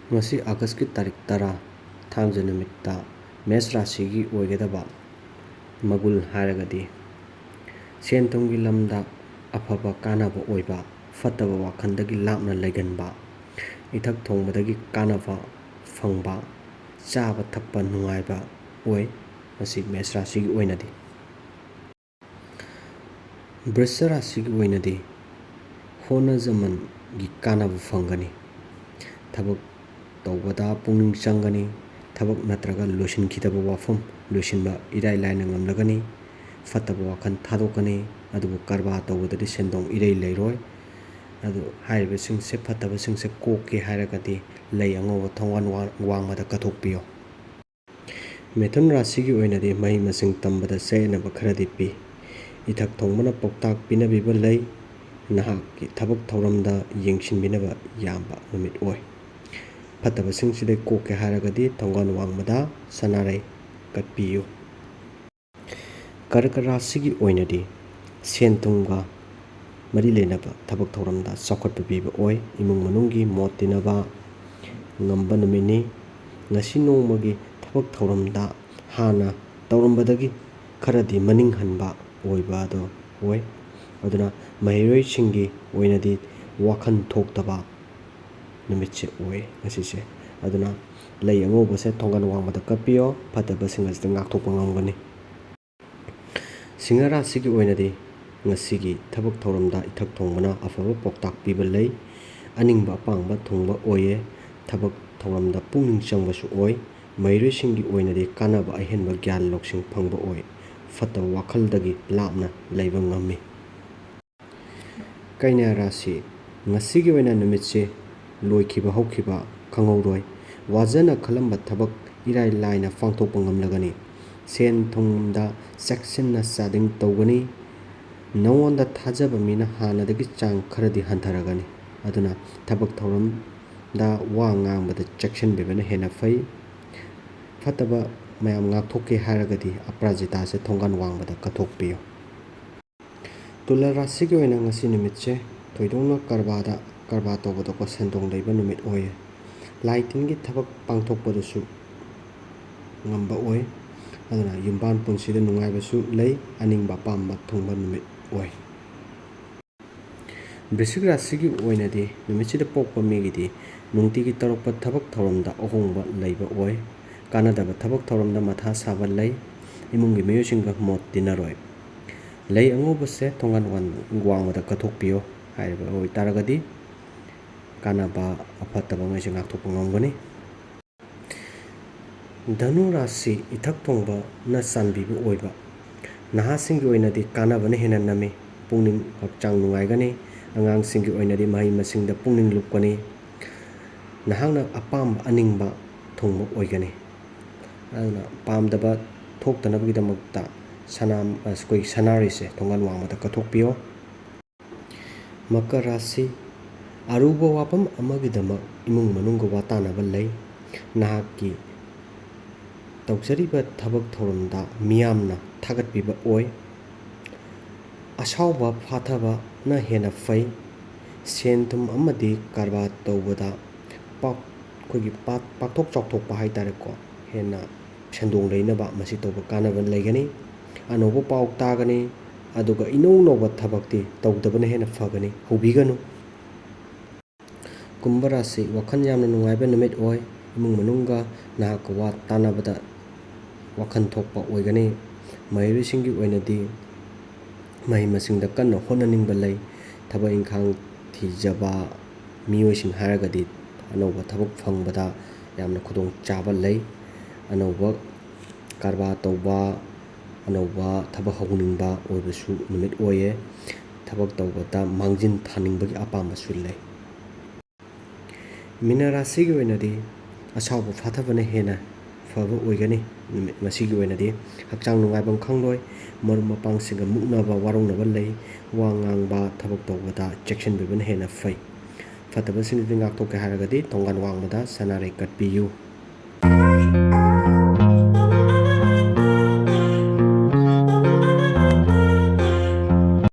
ꯉꯁꯤ ꯑꯥꯒꯁꯠꯀꯤ ꯇꯥꯔꯤꯛ 10 ꯊꯥꯡꯖ ꯅꯨꯃꯤꯠꯇ ꯃꯦꯁ ꯔꯥశꯤꯒꯤ ꯑꯣꯏꯒꯗꯕ ꯃꯒꯨꯟ ꯍꯥꯏꯔꯒꯗꯤ ꯁꯦꯟ ꯊꯨꯝꯒꯤ ꯂꯝꯗ ꯑꯐꯕ ꯀꯥꯟꯅꯕ ꯑꯣꯏꯕ, ꯐꯠꯇꯕ ꯋꯥꯈꯜꯗꯒꯤ ꯂꯥꯞꯅ ꯂꯩꯒꯟꯕ, ꯏꯊꯛ ꯊꯣꯡꯕꯗꯒꯤ ꯀꯥꯟꯅꯕ ꯐꯪꯕ, ꯆꯥꯕ ꯊꯛꯄ ꯅꯨꯡꯉꯥꯏꯕ ꯑꯣꯏ ꯃꯁꯤ ꯃꯦꯁ ꯔꯥశꯤꯒꯤ ꯑꯣꯏꯅꯗꯤ꯫ ꯕ꯭ꯔꯤꯁ ꯔꯥశꯤꯒꯤ ꯑꯣꯏꯅꯗꯤ ꯍꯣꯠꯅꯖꯃꯟꯒꯤ ꯀꯥꯟꯅꯕ ꯐꯪꯒꯅꯤ, ꯊꯕꯛ ꯇꯧꯕꯗ ꯄꯨꯛꯅꯤꯡ ꯆꯪꯒꯅꯤ, ꯊꯕꯛ ꯅꯠꯇ꯭ꯔꯒ ꯂꯣꯏꯁꯤꯟꯈꯤꯗꯕ ꯋꯥꯐꯝ ꯂꯣꯏꯁꯤꯟꯕ ꯏꯔꯥꯏ ꯂꯥꯏꯅ ꯉꯝꯂꯒꯅꯤ, ꯐꯠꯇꯕ ꯋꯥꯈꯜ ꯊꯥꯗꯣꯛꯀꯅꯤ, ꯑꯗꯨꯕꯨ ꯀꯔꯕꯥꯔ ꯇꯧꯕꯗꯗꯤ ꯁꯦꯟꯗꯣꯡ ꯏꯔꯩ ꯂꯩꯔꯣꯏ꯫ ꯑꯗꯨ ꯍꯥꯏꯔꯤꯕꯁꯤꯡꯁꯦ ꯐꯠꯇꯕꯁꯤꯡꯁꯦ ꯀꯣꯛꯀꯦ ꯍꯥꯏꯔꯒꯗꯤ ꯂꯩ ꯑꯉꯧꯕ ꯊꯣꯡꯒꯥꯟ ꯋꯥꯡꯃꯗ ꯀꯠꯊꯣꯛꯄꯤꯌꯨ꯫ ꯃꯤꯊꯨꯟ ꯔꯥశꯤꯒꯤ ꯑꯣꯏꯅꯗꯤ ꯃꯍꯩ ꯃꯁꯤꯡ ꯇꯝꯕꯗ ꯆꯌꯦꯠꯅꯕ ꯈꯔꯗꯤ ꯄꯤ, ꯏꯊꯛ ꯊꯣꯡꯕꯅ ꯄꯥꯎꯇꯥꯛ ꯄꯤꯅꯕꯤꯕ ꯂꯩ, ꯅꯍꯥꯛꯀꯤ ꯊꯕꯛ ꯊꯧꯔꯝꯗ ꯌꯦꯡꯁꯤꯟꯕꯤꯅꯕ ꯌꯥꯝꯕ ꯅꯨꯃꯤꯠ ꯑꯣꯏ꯫ ꯐꯠꯇꯕꯁꯤꯡꯁꯤꯗꯩ ꯀꯣꯛꯀꯦ ꯍꯥꯏꯔꯒꯗꯤ ꯊꯣꯡꯒꯥꯟ ꯋꯥꯡꯃꯗ ꯁꯅꯥꯔꯩ ꯀꯠꯄꯤꯌꯨ꯫ ꯀꯔꯀ ꯔꯥశꯤꯒꯤ ꯑꯣꯏꯅꯗꯤ ꯁꯦꯟ ꯊꯨꯝꯒ ꯃꯔꯤ ꯂꯩꯅꯕ ꯊꯕꯛ ꯊꯧꯔꯝꯗ ꯆꯥꯎꯈꯠꯄ ꯄꯤꯕ ꯑꯣꯏ, ꯏꯃꯨꯡ ꯃꯅꯨꯡꯒꯤ ꯃꯣꯠ ꯇꯤꯟꯅꯕ ꯉꯝꯕ ꯅꯨꯃꯤꯠꯅꯤ꯫ ꯉꯁꯤ ꯅꯣꯡꯃꯒꯤ ꯊꯕꯛ ꯊꯧꯔꯝꯗ ꯍꯥꯟꯅ ꯇꯧꯔꯝꯕꯗꯒꯤ ꯈꯔꯗꯤ ꯃꯅꯤꯡ ꯍꯟꯕ ꯑꯣꯏꯕ ꯑꯗꯣ ꯑꯣꯏ, ꯑꯗꯨꯅ ꯃꯍꯩꯔꯣꯏꯁꯤꯡꯒꯤ ꯑꯣꯏꯅꯗꯤ ꯋꯥꯈꯜ ꯊꯣꯛꯇꯕ ꯅꯨꯃꯤꯠꯁꯦ ꯑꯣꯏ ꯉꯁꯤꯁꯦ꯫ ꯑꯗꯨꯅ ꯂꯩ ꯑꯉꯧꯕꯁꯦ ꯊꯣꯡꯒꯥꯟ ꯋꯥꯡꯃꯗ ꯀꯠꯄꯤꯌꯣ, ꯐꯠꯇꯕꯁꯤꯡ ꯑꯁꯤꯗ ꯉꯥꯛꯊꯣꯛꯄ ꯉꯝꯒꯅꯤ꯫ ꯁꯤꯡꯍ ꯔꯥశꯤꯒꯤ ꯑꯣꯏꯅꯗꯤ ꯉꯁꯤꯒꯤ ꯊꯕꯛ ꯊꯧꯔꯝꯗ ꯏꯊꯛ ꯊꯣꯡꯕꯅ ꯑꯐꯕ ꯄꯥꯎꯇꯥꯛ ꯄꯤꯕ ꯂꯩ, ꯑꯅꯤꯡꯕ ꯑꯄꯥꯝꯕ ꯊꯨꯡꯕ ꯑꯣꯏꯌꯦ, ꯊꯕꯛ ꯊꯧꯔꯝꯗ ꯄꯨꯛꯅꯤꯡ ꯆꯪꯕꯁꯨ ꯑꯣꯏ, ꯃꯍꯩꯔꯣꯏꯁꯤꯡꯒꯤ ꯑꯣꯏꯅꯗꯤ ꯀꯥꯟꯅꯕ ꯑꯍꯦꯟꯕ ꯒ꯭ꯌꯥꯟ ꯂꯧꯁꯤꯡ ꯐꯪꯕ ꯑꯣꯏ, ꯐꯠꯇꯕ ꯋꯥꯈꯜꯗꯒꯤ ꯂꯥꯞꯅ ꯂꯩꯕ ꯉꯝꯃꯤ꯫ ꯀꯩꯅ꯭ꯌꯥ ꯔꯥశꯤ ꯉꯁꯤꯒꯤ ꯑꯣꯏꯅ ꯅꯨꯃꯤꯠꯁꯦ ꯂꯣꯏꯈꯤꯕ ꯍꯧꯈꯤꯕ ꯈꯪꯍꯧꯔꯣꯏ, ꯋꯥꯖꯅ ꯈꯜꯂꯝꯕ ꯊꯕꯛ ꯏꯔꯥꯏ ꯂꯥꯏꯅ ꯄꯥꯡꯊꯣꯛꯄ ꯉꯝꯂꯒꯅꯤ, ꯁꯦꯟ ꯊꯨꯝꯗ ꯆꯦꯛꯁꯤꯟꯅ ꯆꯥꯗꯤꯡ ꯇꯧꯒꯅꯤ, ꯅꯉꯣꯟꯗ ꯊꯥꯖꯕ ꯃꯤꯅ ꯍꯥꯟꯅꯗꯒꯤ ꯆꯥꯡ ꯈꯔꯗꯤ ꯍꯟꯊꯔꯒꯅꯤ, ꯑꯗꯨꯅ ꯊꯕꯛ ꯊꯧꯔꯝꯗ ꯋꯥ ꯉꯥꯡꯕꯗ ꯆꯦꯛꯁꯤꯟꯕꯤꯕꯅ ꯍꯦꯟꯅ ꯐꯩ꯫ ꯐꯠꯇꯕ ꯃꯌꯥꯝ ꯉꯥꯛꯊꯣꯛꯀꯦ ꯍꯥꯏꯔꯒꯗꯤ ꯑꯄꯔꯥꯖꯤꯇꯥꯁꯦ ꯊꯣꯡꯒꯥꯟ ꯋꯥꯡꯃꯗ ꯀꯠꯊꯣꯛꯄꯤꯌꯨ꯫ ꯇꯨꯂꯥ ꯔꯥశꯤꯒꯤ ꯑꯣꯏꯅ ꯉꯁꯤ ꯅꯨꯃꯤꯠꯁꯦ ꯊꯣꯏꯗꯣꯛꯅ ꯀꯔꯕꯥꯔ ꯇꯧꯕꯗꯀꯣ ꯁꯦꯟꯗꯣꯡ ꯂꯩꯕ ꯅꯨꯃꯤꯠ ꯑꯣꯏꯌꯦ, ꯂꯥꯏ ꯇꯤꯟꯒꯤ ꯊꯕꯛ ꯄꯥꯡꯊꯣꯛꯄꯗꯁꯨ ꯉꯝꯕ ꯑꯣꯏ, ꯑꯗꯨꯅ ꯌꯨꯝꯕꯥꯟ ꯄꯨꯟꯁꯤꯗ ꯅꯨꯡꯉꯥꯏꯕꯁꯨ ꯂꯩ, ꯑꯅꯤꯡꯕ ꯑꯄꯥꯝꯕ ꯊꯨꯡꯕ ꯅꯨꯃꯤꯠ ꯑꯣꯏ꯫ ꯕ꯭ꯔꯤꯁꯆꯤꯛ ꯔꯥశꯤꯒꯤ ꯑꯣꯏꯅꯗꯤ ꯅꯨꯃꯤꯠꯁꯤꯗ ꯄꯣꯛꯄ ꯃꯤꯒꯤꯗꯤ ꯅꯨꯡꯇꯤꯒꯤ ꯇꯧꯔꯛꯄ ꯊꯕꯛ ꯊꯧꯔꯝꯗ ꯑꯍꯣꯡꯕ ꯂꯩꯕ ꯑꯣꯏ, ꯀꯥꯟꯅꯗꯕ ꯊꯕꯛ ꯊꯧꯔꯝꯗ ꯃꯊꯥ ꯁꯥꯕ ꯂꯩ, ꯏꯃꯨꯡꯒꯤ ꯃꯤꯑꯣꯏꯁꯤꯡꯒ ꯃꯣꯠ ꯇꯤꯟꯅꯔꯣꯏ꯫ ꯂꯩ ꯑꯉꯧꯕꯁꯦ ꯊꯣꯡꯒꯥꯟ ꯋꯥꯡꯃꯗ ꯀꯠꯊꯣꯛꯄꯤꯌꯨ, ꯍꯥꯏꯔꯤꯕ ꯑꯣꯏꯇꯥꯔꯒꯗꯤ ꯀꯥꯟꯅꯕ ꯑꯐꯠꯇꯕ ꯉꯩꯁꯦ ꯉꯥꯛꯊꯣꯛꯄ ꯉꯝꯒꯅꯤ꯫ ꯙꯅꯨ ꯔꯥశꯤ ꯏꯊꯛ ꯊꯣꯡꯕꯅ ꯆꯥꯟꯕꯤꯕ ꯑꯣꯏꯕ, ꯅꯍꯥꯁꯤꯡꯒꯤ ꯑꯣꯏꯅꯗꯤ ꯀꯥꯟꯅꯕꯅ ꯍꯦꯟꯅ ꯅꯝꯃꯤ, ꯄꯨꯛꯅꯤꯡ ꯍꯛꯆꯥꯡ ꯅꯨꯡꯉꯥꯏꯒꯅꯤ, ꯑꯉꯥꯡꯁꯤꯡꯒꯤ ꯑꯣꯏꯅꯗꯤ ꯃꯍꯩ ꯃꯁꯤꯡꯗ ꯄꯨꯛꯅꯤꯡ ꯂꯨꯞꯀꯅꯤ, ꯅꯍꯥꯛꯅ ꯑꯄꯥꯝꯕ ꯑꯅꯤꯡꯕ ꯊꯨꯡꯕ ꯑꯣꯏꯒꯅꯤ꯫ ꯑꯗꯨꯅ ꯄꯥꯝꯗꯕ ꯊꯣꯛꯇꯅꯕꯒꯤꯗꯃꯛꯇ ꯑꯩꯈꯣꯏꯒꯤ ꯁꯅꯥꯔꯩꯁꯦ ꯊꯣꯡꯒꯥꯟ ꯋꯥꯡꯃꯗ ꯀꯠꯊꯣꯛꯄꯤꯌꯣ꯫ ꯃꯀꯔ ꯔꯥశꯤ ꯑꯔꯨꯕ ꯋꯥꯐꯝ ꯑꯃꯒꯤꯗꯃꯛ ꯏꯃꯨꯡ ꯃꯅꯨꯡꯒ ꯋꯥꯇꯥꯅꯕ ꯂꯩ, ꯅꯍꯥꯛꯀꯤ ꯇꯧꯖꯔꯤꯕ ꯊꯕꯛ ꯊꯧꯔꯝꯗ ꯃꯤꯌꯥꯝꯅ ꯊꯥꯒꯠꯄꯤꯕ ꯑꯣꯏ, ꯑꯁꯥꯎꯕ ꯐꯥꯊꯕꯅ ꯍꯦꯟꯅ ꯐꯩ, ꯁꯦꯟ ꯊꯨꯝ ꯑꯃꯗꯤ ꯀꯔꯕꯥꯔ ꯇꯧꯕꯗ ꯑꯩꯈꯣꯏꯒꯤ ꯄꯥꯛꯊꯣꯛ ꯆꯥꯎꯊꯣꯛꯄ ꯍꯥꯏꯇꯥꯔꯦꯀꯣ, ꯍꯦꯟꯅ ꯁꯦꯟꯗꯣꯡ ꯂꯩꯅꯕ ꯃꯁꯤ ꯇꯧꯕ ꯀꯥꯟꯅꯕ ꯂꯩꯒꯅꯤ, ꯑꯅꯧꯕ ꯄꯥꯎ ꯇꯥꯒꯅꯤ, ꯑꯗꯨꯒꯏꯅꯧ ꯅꯧꯕ ꯊꯕꯛꯇꯤ ꯇꯧꯗꯕꯅ ꯍꯦꯟꯅ ꯐꯒꯅꯤ, ꯍꯧꯕꯤꯒꯅꯨ꯫ ꯀꯨꯝꯚ ꯔꯥశꯤ ꯋꯥꯈꯜ ꯌꯥꯝꯅ ꯅꯨꯡꯉꯥꯏꯕ ꯅꯨꯃꯤꯠ ꯑꯣꯏ, ꯏꯃꯨꯡ ꯃꯅꯨꯡꯒ ꯅꯍꯥꯛꯀ ꯋꯥ ꯇꯥꯟꯅꯕꯗ ꯋꯥꯈꯜ ꯊꯣꯛꯄ ꯑꯣꯏꯒꯅꯤ, ꯃꯍꯩꯔꯣꯏꯁꯤꯡꯒꯤ ꯑꯣꯏꯅꯗꯤ ꯃꯍꯩ ꯃꯁꯤꯡꯗ ꯀꯟꯅ ꯍꯣꯠꯅꯅꯤꯡꯕ ꯂꯩ, ꯊꯕꯛ ꯏꯪꯈꯥꯡ ꯊꯤꯖꯕ ꯃꯤꯑꯣꯏꯁꯤꯡ ꯍꯥꯏꯔꯒꯗꯤ ꯑꯅꯧꯕ ꯊꯕꯛ ꯐꯪꯕꯗ ꯌꯥꯝꯅ ꯈꯨꯗꯣꯡ ꯆꯥꯕ ꯂꯩ, ꯑꯅꯧꯕ ꯀꯔꯕꯥꯔ ꯇꯧꯕ, ꯑꯅꯧꯕ ꯊꯕꯛ ꯍꯧꯅꯤꯡꯕ ꯑꯣꯏꯕꯁꯨ ꯅꯨꯃꯤꯠ ꯑꯣꯏꯌꯦ, ꯊꯕꯛ ꯇꯧꯕꯗ ꯃꯥꯡꯖꯤꯟ ꯊꯥꯅꯤꯡꯕꯒꯤ ꯑꯄꯥꯝꯕꯁꯨ ꯂꯩ꯫ ꯃꯤꯅ ꯔꯥశꯤꯒꯤ ꯑꯣꯏꯅꯗꯤ ꯑꯁꯥꯎꯕ ꯐꯥꯊꯕꯅ ꯍꯦꯟꯅ ꯐꯕ ꯑꯣꯏꯒꯅꯤ, ꯅꯨꯃꯤꯠ ꯉꯁꯤꯒꯤ ꯑꯣꯏꯅꯗꯤ ꯍꯛꯆꯥꯡ ꯅꯨꯡꯉꯥꯏꯐꯝ ꯈꯪꯂꯣꯏ, ꯃꯔꯨꯞ ꯃꯄꯥꯡꯁꯤꯡꯒ ꯃꯨꯛꯅꯕ ꯋꯥꯔꯧꯅꯕ ꯂꯩ, ꯋꯥ ꯉꯥꯡꯕ ꯊꯕꯛ ꯇꯧꯕꯗ ꯆꯦꯛꯁꯤꯟꯕꯤꯕꯅ ꯍꯦꯟꯅ ꯐꯩ꯫ ꯐꯠꯇꯕꯁꯤꯡꯗꯒꯤ ꯉꯥꯛꯊꯣꯛꯀꯦ ꯍꯥꯏꯔꯒꯗꯤ ꯊꯣꯡꯒꯥꯟ ꯋꯥꯡꯃꯗ ꯁꯅꯥꯔꯩ ꯀꯠꯄꯤꯌꯨ꯫